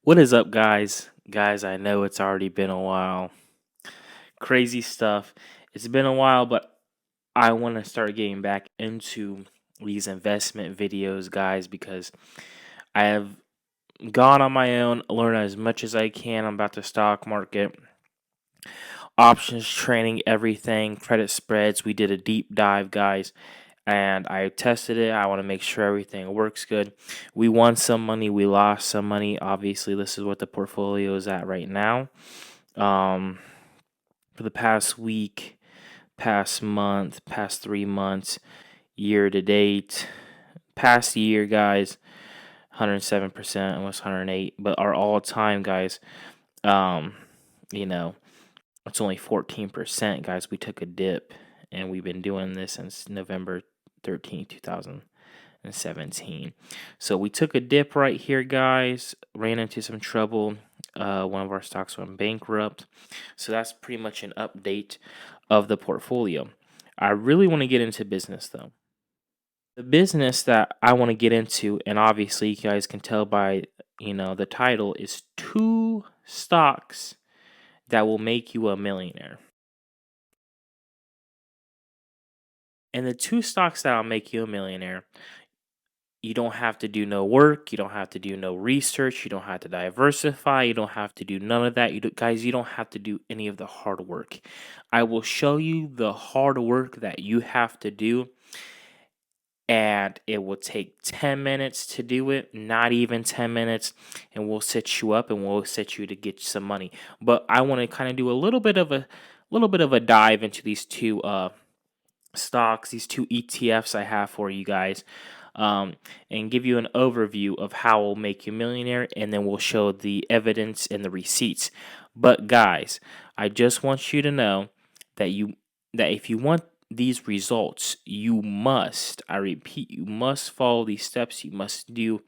What is up, guys? Guys, I know it's already been a while. Crazy stuff. It's been a while, but I want to start getting back into these investment videos, guys, because I have gone on my own, learned as much as I can about the stock market, options trading, everything, credit spreads. We did a deep dive, guys, and I tested it. I want to make sure everything works good. We won some money, we lost some money. Obviously, this is what the portfolio is at right now. Um, for the past week, past month, past 3 months, year to date, past year, guys, 107%, almost 108. But our all time, guys, um, you know, it's only 14%, guys. We took a dip, and we've been doing this since November 13th, 2017. So we took a dip right here, guys. Ran into some trouble. One of our stocks went bankrupt. So that's pretty much an update of the portfolio. I really want to get into business, though. The business that I want to get into, and obviously you guys can tell by the title, is two stocks that will make you a millionaire. And the two stocks that'll make you a millionaire, you don't have to do no work, you don't have to do no research, you don't have to diversify, you don't have to do none of that. Guys, you don't have to do any of the hard work. I will show you the hard work that you have to do, and it will take 10 minutes to do it, not even 10 minutes, and we'll set you up and we'll set you to get some money. But I want to kind of do a little bit of a dive into these two stocks, these two ETFs I have for you guys, and give you an overview of how we'll make you a millionaire, and then we'll show the evidence and the receipts. But guys, I just want you to know that if you want these results, you must, I repeat, you must follow these steps. You must do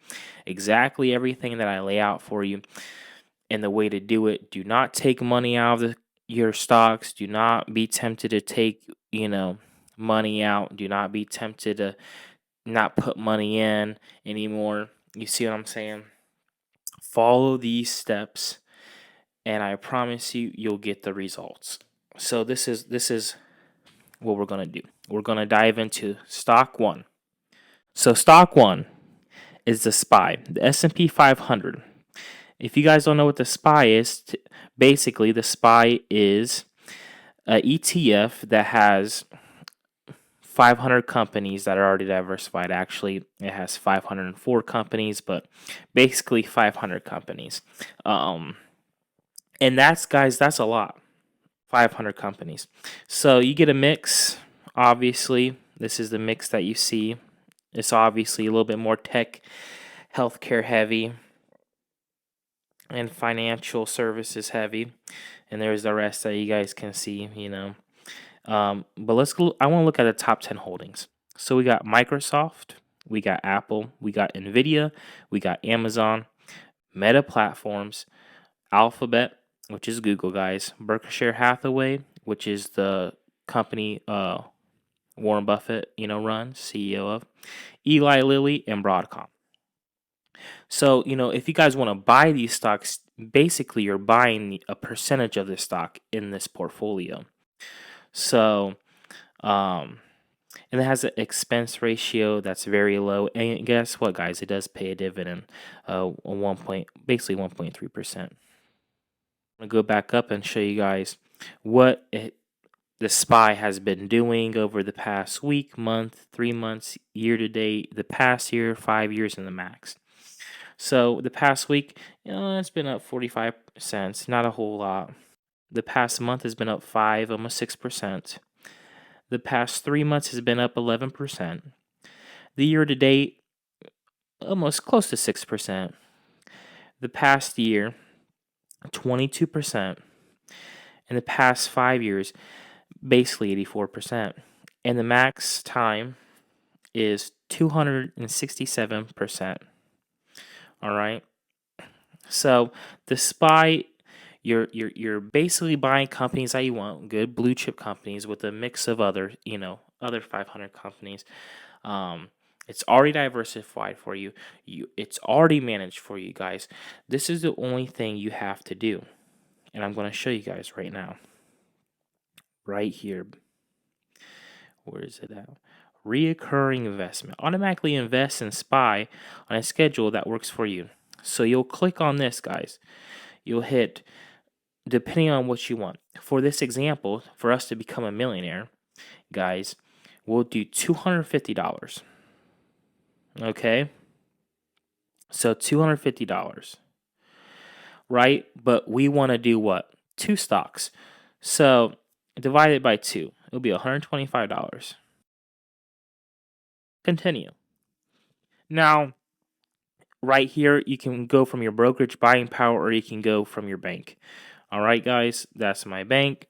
exactly everything that I lay out for you. And the way to do it, do not take money out of your stocks. Do not be tempted to take, money out. Do not be tempted to not put money in anymore. You see what I'm saying? Follow these steps, and I promise you, you'll get the results. So this is what we're gonna do. We're gonna dive into stock one. So stock one is the SPY, the S&P 500. If you guys don't know what the SPY is, basically the SPY is a ETF that has 500 companies that are already diversified. Actually, it has 504 companies, but basically 500 companies. And that's a lot. 500 companies. So you get a mix. Obviously, this is the mix that you see. It's obviously a little bit more tech, healthcare heavy, and financial services heavy. And there's the rest that you guys can see, But I want to look at the top 10 holdings. So we got Microsoft, we got Apple, we got Nvidia, we got Amazon, Meta Platforms, Alphabet, which is Google, guys, Berkshire Hathaway, which is the company Warren Buffett, runs, CEO of, Eli Lilly, and Broadcom. So, if you guys want to buy these stocks, basically you're buying a percentage of the stock in this portfolio. So, and it has an expense ratio that's very low. And guess what, guys? It does pay a dividend, basically 1.3%. I'm gonna go back up and show you guys what the SPY has been doing over the past week, month, 3 months, year to date, the past year, 5 years, and the max. So the past week, it's been up 45 cents, not a whole lot. The past month has been up 5, almost 6%. The past 3 months has been up 11%. The year to date, almost close to 6%. The past year, 22%. In the past 5 years, basically 84%. And the max time is 267%. All right. So the SPY, you're basically buying companies that you want, good blue chip companies with a mix of other 500 companies. It's already diversified for you. It's already managed for you guys. This is the only thing you have to do. And I'm going to show you guys right now. Right here. Where is it at? Reoccurring investment. Automatically invest in SPY on a schedule that works for you. So you'll click on this, guys. You'll hit, depending on what you want. For this example, for us to become a millionaire, guys, we'll do $250. Okay? So $250. Right? But we want to do what? 2 stocks. So divided by 2, it'll be $125. Continue. Now, right here, you can go from your brokerage buying power or you can go from your bank. All right, guys, that's my bank.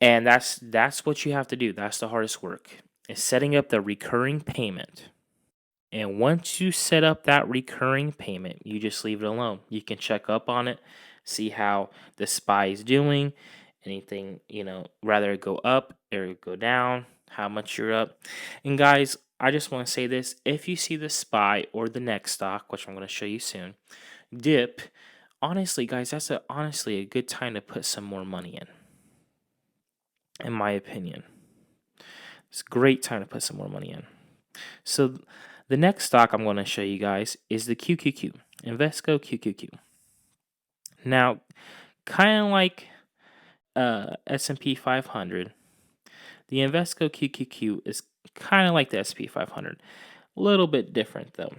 And that's what you have to do. That's the hardest work, is setting up the recurring payment. And once you set up that recurring payment, you just leave it alone. You can check up on it, see how the SPY is doing, anything, rather it go up or go down, how much you're up. And guys, I just want to say this. If you see the SPY or the next stock, which I'm going to show you soon, dip, honestly, guys, that's honestly a good time to put some more money in my opinion. It's a great time to put some more money in. So the next stock I'm going to show you guys is the QQQ, Invesco QQQ. Now, kind of like S&P 500, the Invesco QQQ is kind of like the S&P 500. A little bit different though.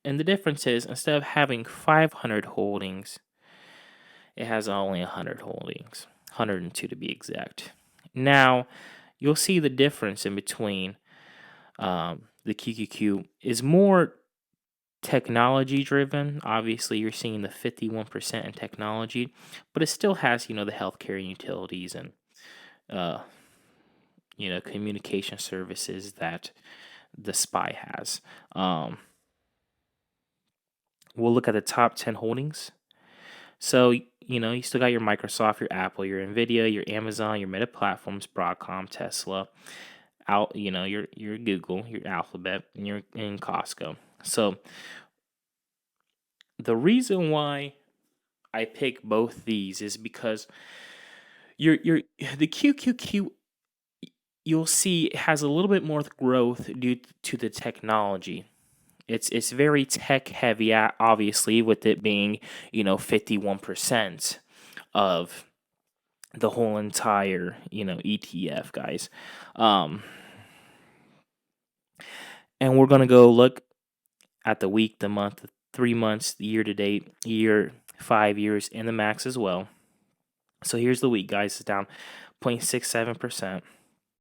And the difference is, instead of having 500 holdings, it has only 100 holdings, 102 to be exact. Now, you'll see the difference in between the QQQ is more technology driven. Obviously, you're seeing the 51% in technology, but it still has, the healthcare and utilities and, communication services that the SPY has. We'll look at the top 10 holdings. So, you still got your Microsoft, your Apple, your Nvidia, your Amazon, your Meta Platforms, Broadcom, Tesla, your Google, your Alphabet, and your in Costco. So the reason why I pick both these is because the QQQ, you'll see, has a little bit more growth due to the technology. It's very tech heavy, obviously, with it being 51% of the whole entire ETF, guys. And we're gonna go look at the week, the month, the 3 months, the year to date, year, 5 years, and the max as well. So here's the week, guys. It's down 0.67%.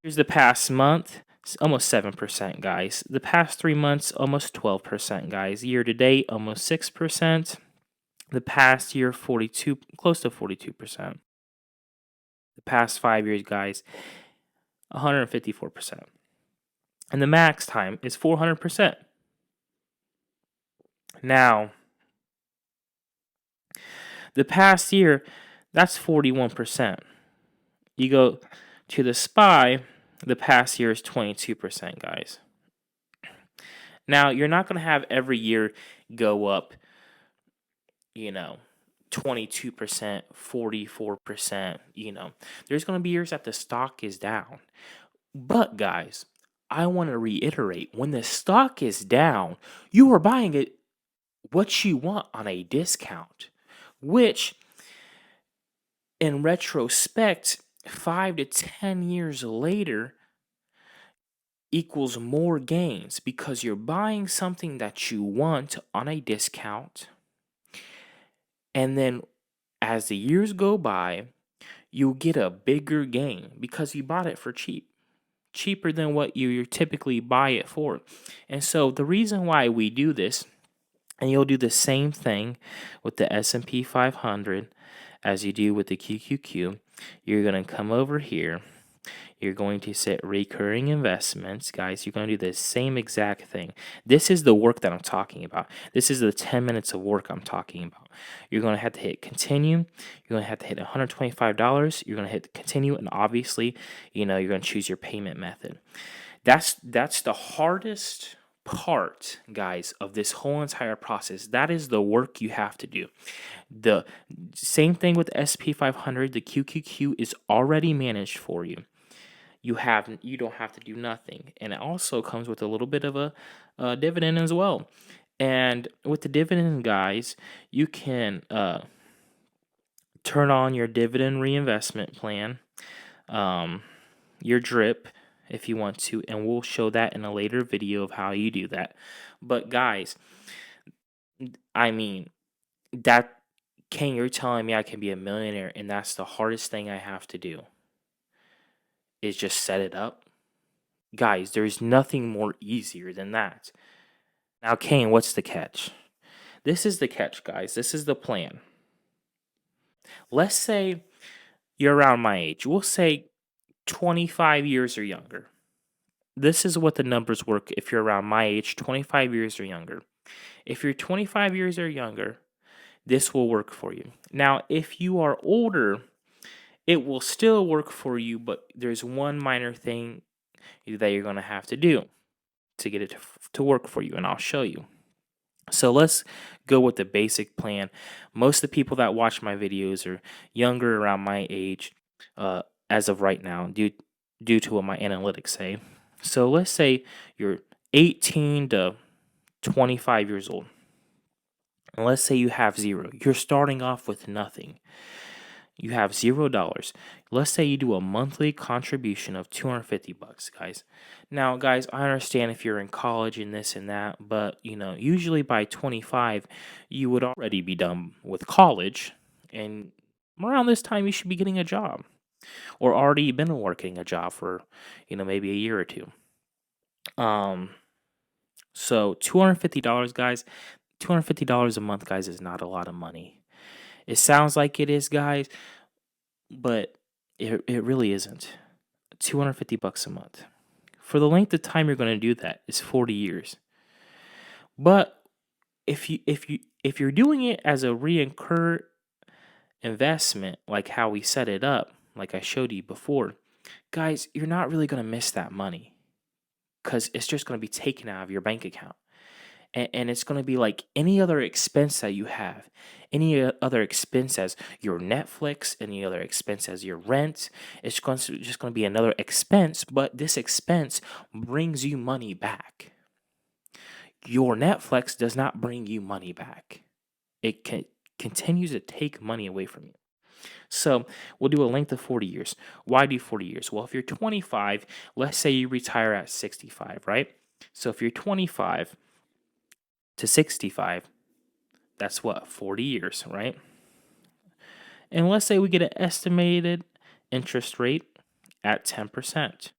Here's the past month. Almost 7%, guys. The past 3 months, almost 12%, guys. Year to date, almost 6%. The past year, 42, close to 42%. The past 5 years, guys, 154%. And the max time is 400%. Now, the past year, that's 41%. You go to the SPY, the past year is 22%, guys. Now, you're not going to have every year go up, 22%, 44%, There's going to be years that the stock is down. But, guys, I want to reiterate, when the stock is down, you are buying it what you want on a discount, which, in retrospect, 5 to 10 years later, equals more gains because you're buying something that you want on a discount. And then as the years go by, you'll get a bigger gain because you bought it for cheaper than what you typically buy it for. And so the reason why we do this, and you'll do the same thing with the S&P 500 as you do with the QQQ, you're going to come over here. You're going to set recurring investments. Guys, you're going to do the same exact thing. This is the work that I'm talking about. This is the 10 minutes of work I'm talking about. You're going to have to hit continue. You're going to have to hit $125. You're going to hit continue. And obviously, you're going to choose your payment method. That's the hardest part, guys, of this whole entire process. That is the work you have to do. The same thing with SP 500. The QQQ is already managed for you. You don't have to do nothing, and it also comes with a little bit of a dividend as well. And with the dividend, guys, you can turn on your dividend reinvestment plan, your drip, if you want to, and we'll show that in a later video of how you do that. But guys, I mean, that Kane, you're telling me I can be a millionaire, and that's the hardest thing I have to do is just set it up? Guys, there's nothing more easier than that. Now, Kane, what's the catch? This is the catch, guys. This is the plan. Let's say you're around my age. We'll say 25 years or younger. This is what the numbers work if you're around my age, 25 years or younger. If you're 25 years or younger, this will work for you. Now, if you are older, it will still work for you, but there's one minor thing that you're going to have to do to get it to work for you, and I'll show you. So let's go with the basic plan. Most of the people that watch my videos are younger, around my age, as of right now, due to what my analytics say. So let's say you're 18 to 25 years old. And let's say you have zero. You're starting off with nothing. You have $0. Let's say you do a monthly contribution of $250, guys. Now, guys, I understand if you're in college and this and that, but usually by 25, you would already be done with college, and around this time, you should be getting a job, or already been working a job for, maybe a year or two. So $250, guys. $250 a month, guys, is not a lot of money. It sounds like it is, guys, but it really isn't. $250 a month. For the length of time you're going to do that is 40 years. But if you're doing it as a reincur investment, like how we set it up, like I showed you before, guys, you're not really going to miss that money because it's just going to be taken out of your bank account. And it's going to be like any other expense that you have, any other expense as your Netflix, any other expense as your rent. It's just going to be another expense, but this expense brings you money back. Your Netflix does not bring you money back. It continues to take money away from you. So we'll do a length of 40 years. Why do 40 years? Well, if you're 25, let's say you retire at 65, right? So if you're 25 to 65, that's what, 40 years, right? And let's say we get an estimated interest rate at 10%,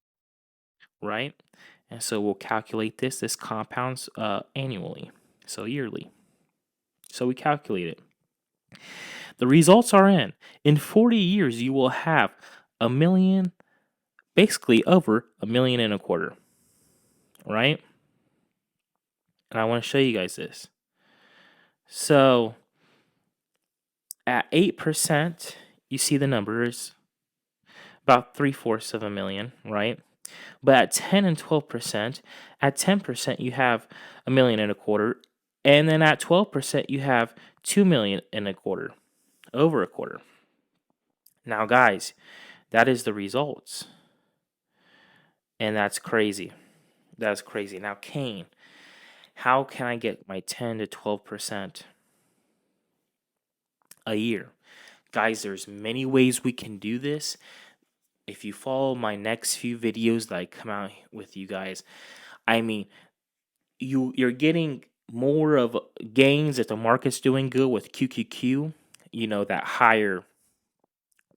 right? And so we'll calculate this. This compounds annually, so yearly. So we calculate it. The results are in. In 40 years, you will have $1 million, basically over $1.25 million, right? And I want to show you guys this. So at 8%, you see the numbers, about 3/4 of $1 million, right? But at 10 and 12%, at 10%, you have $1.25 million. And then at 12%, you have $2.25 million, over a quarter. Now, guys, that is the results. And that's crazy. That's crazy. Now, Kane, how can I get my 10 to 12% a year? Guys, there's many ways we can do this. If you follow my next few videos that I come out with you guys, I mean, you're getting more of gains if the market's doing good with QQQ, that higher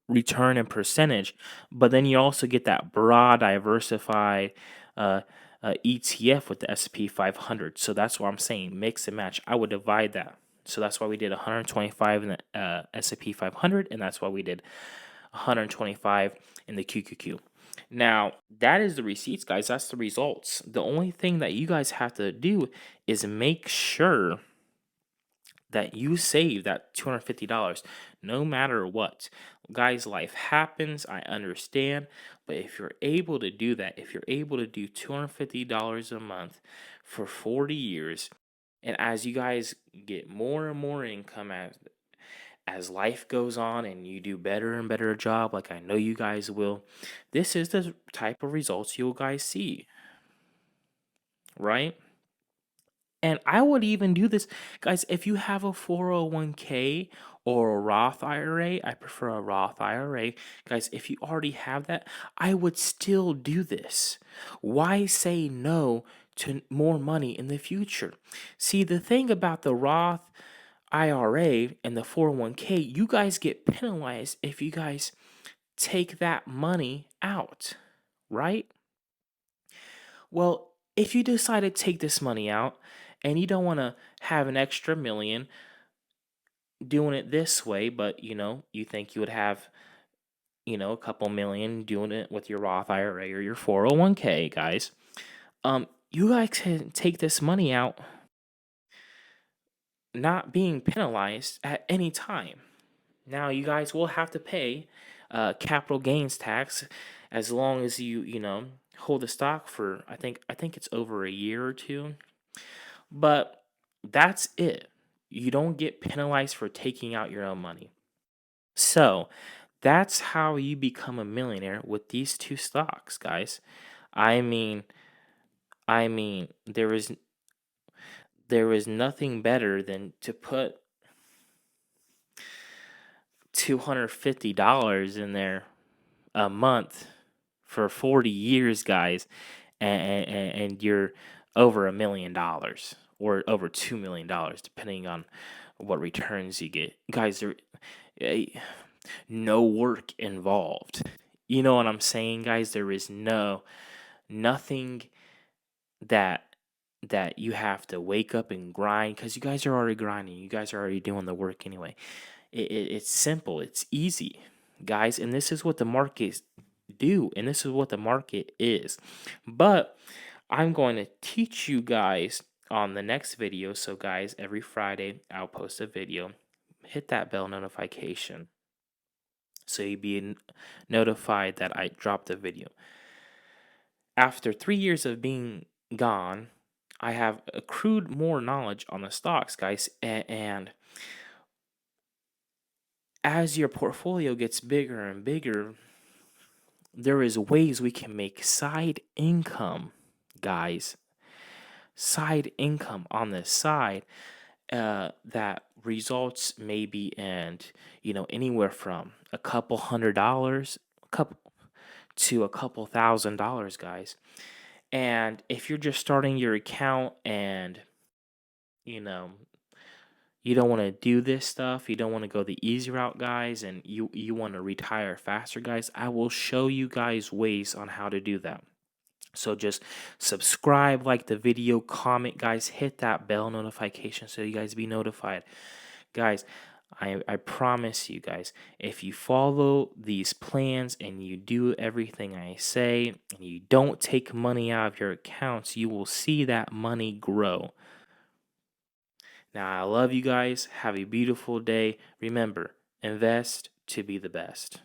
return and percentage, but then you also get that broad diversified ETF with the S&P 500. So that's what I'm saying, mix and match. I would divide that. So that's why we did 125 in the S&P 500, and that's why we did 125 in the QQQ. Now, that is the receipts, guys. That's the results. The only thing that you guys have to do is make sure that you save that $250 no matter what. Guys, life happens. I understand. But if you're able to do that, if you're able to do $250 a month for 40 years, and as you guys get more and more income as life goes on and you do better and better job, like I know you guys will, this is the type of results you guys see, right? And I would even do this, guys, if you have a 401k or a Roth IRA, I prefer a Roth IRA. Guys, if you already have that, I would still do this. Why say no to more money in the future? See, the thing about the Roth IRA and the 401k, you guys get penalized if you guys take that money out, right? Well, if you decide to take this money out and you don't want to have an extra million doing it this way, but you think you would have, a couple million doing it with your Roth IRA or your 401k, guys. You guys can take this money out not being penalized at any time. Now, you guys will have to pay capital gains tax as long as you hold the stock for I think it's over a year or two. But that's it. You don't get penalized for taking out your own money. So that's how you become a millionaire with these two stocks, guys. I mean, there is nothing better than to put $250 in there a month for 40 years, guys, and you're over $1 million or over $2 million, depending on what returns you get. Guys, there eh, no work involved. You know what I'm saying, guys? There is nothing that you have to wake up and grind because you guys are already grinding. You guys are already doing the work anyway. It's simple. It's easy, guys, and this is what the markets do, and this is what the market is. But I'm going to teach you guys on the next video. So, guys, every Friday I'll post a video. Hit that bell notification so you'll be notified that I dropped the video. After 3 years of being gone, I have accrued more knowledge on the stocks, guys, and as your portfolio gets bigger and bigger, there is ways we can make side income, guys. Side income on the side that results maybe and anywhere from a couple $100 to a couple $1,000, guys. And if you're just starting your account and you know you don't want to do this stuff, you don't want to go the easy route, guys, and you want to retire faster, guys, I will show you guys ways on how to do that. So just subscribe, like the video, comment, guys, hit that bell notification so you guys be notified. Guys, I promise you guys, if you follow these plans and you do everything I say and you don't take money out of your accounts, you will see that money grow. Now, I love you guys. Have a beautiful day. Remember, invest to be the best.